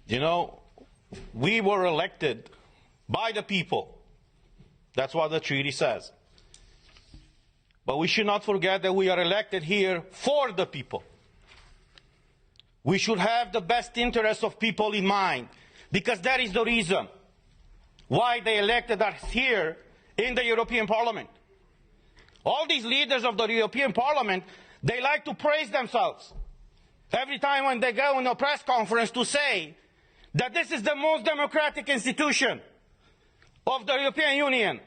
You know, we were elected by the people. That's what the treaty says. But we should not forget that we are elected here for the people. We should have the best interests of people in mind, because that is the reason why they elected us here in the European Parliament. All these leaders of the European Parliament, they like to praise themselves every time when they go in a press conference to say that this is the most democratic institution of the European Union.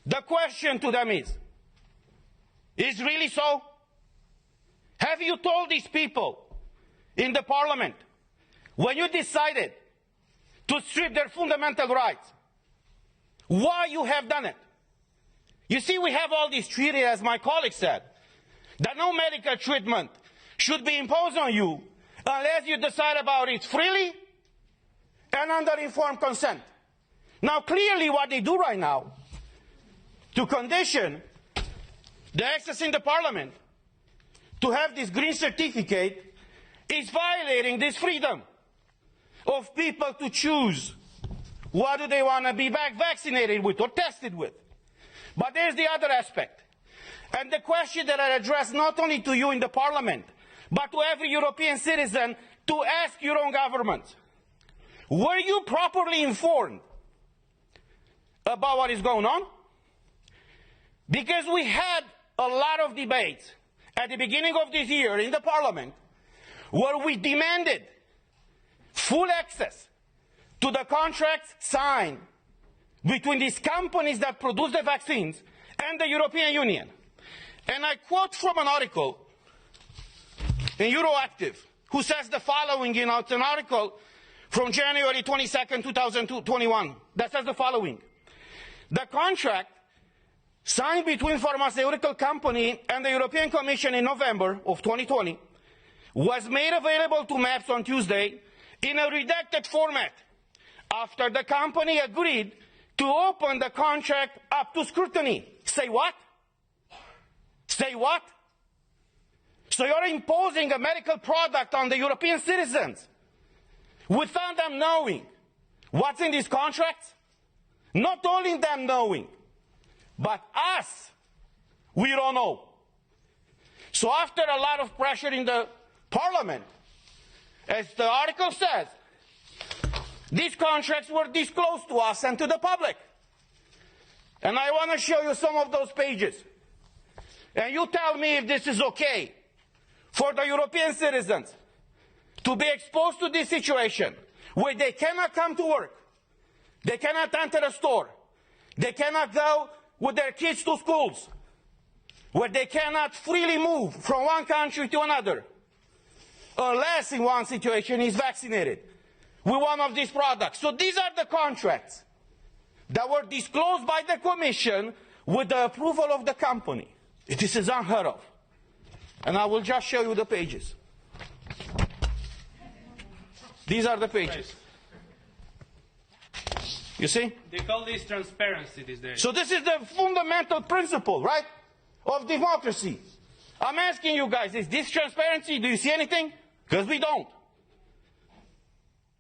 The question to them is really so? Have you told these people in the Parliament, when you decided to strip their fundamental rights, why you have done it? You see, we have all these treaties, as my colleague said, that no medical treatment should be imposed on you unless you decide about it freely and under informed consent. Now, clearly what they do right now to condition the access in the Parliament to have this green certificate is violating this freedom of people to choose what do they want to be vaccinated with or tested with. But there's the other aspect. And the question that I address not only to you in the Parliament, but to every European citizen, to ask your own governments. Were you properly informed about what is going on? Because we had a lot of debates at the beginning of this year in the Parliament where we demanded full access to the contracts signed between these companies that produce the vaccines and the European Union. And I quote from an article in Euroactiv, who says the following, it's an article from January 22nd, 2021, that says the following. The contract signed between pharmaceutical company and the European Commission in November of 2020 was made available to MEPs on Tuesday in a redacted format after the company agreed to open the contract up to scrutiny. Say what? Say what? So you're imposing a medical product on the European citizens without them knowing what's in these contracts? Not only them knowing, but us, we don't know. So after a lot of pressure in the Parliament, as the article says, these contracts were disclosed to us and to the public. And I want to show you some of those pages. And you tell me if this is okay for the European citizens to be exposed to this situation where they cannot come to work, they cannot enter a store, they cannot go with their kids to schools, where they cannot freely move from one country to another, unless in one situation is vaccinated with one of these products. So these are the contracts that were disclosed by the Commission with the approval of the company. This is unheard of. And I will just show you the pages. These are the pages. You see? They call this transparency these days. So this is the fundamental principle, right, of democracy. I'm asking you guys, is this transparency? Do you see anything? Because we don't.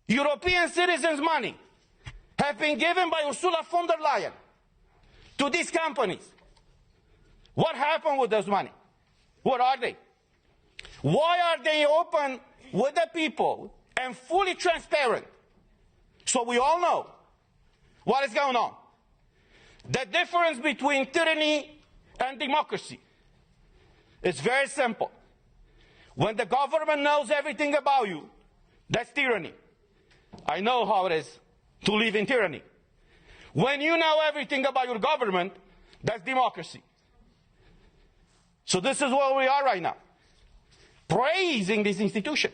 European citizens' money have been given by Ursula von der Leyen to these companies. What happened with those money? What are they? Why are they open with the people and fully transparent so we all know what is going on? The difference between tyranny and democracy is very simple. When the government knows everything about you, that's tyranny. I know how it is to live in tyranny. When you know everything about your government, that's democracy. So this is where we are right now, praising this institution.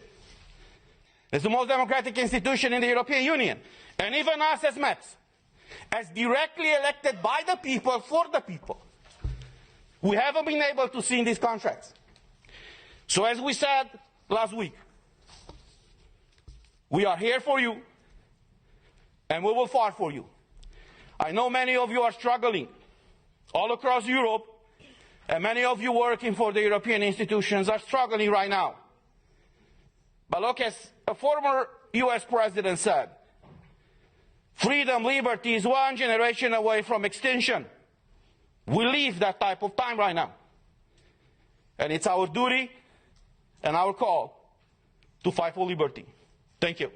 It's the most democratic institution in the European Union. And even us as MEPs, as directly elected by the people, for the people, we haven't been able to see in these contracts. So as we said last week, we are here for you, and we will fight for you. I know many of you are struggling all across Europe, and many of you working for the European institutions are struggling right now. But look, as a former US president said, freedom, liberty is one generation away from extinction. We live that type of time right now. And it's our duty and our call to fight for liberty. Thank you.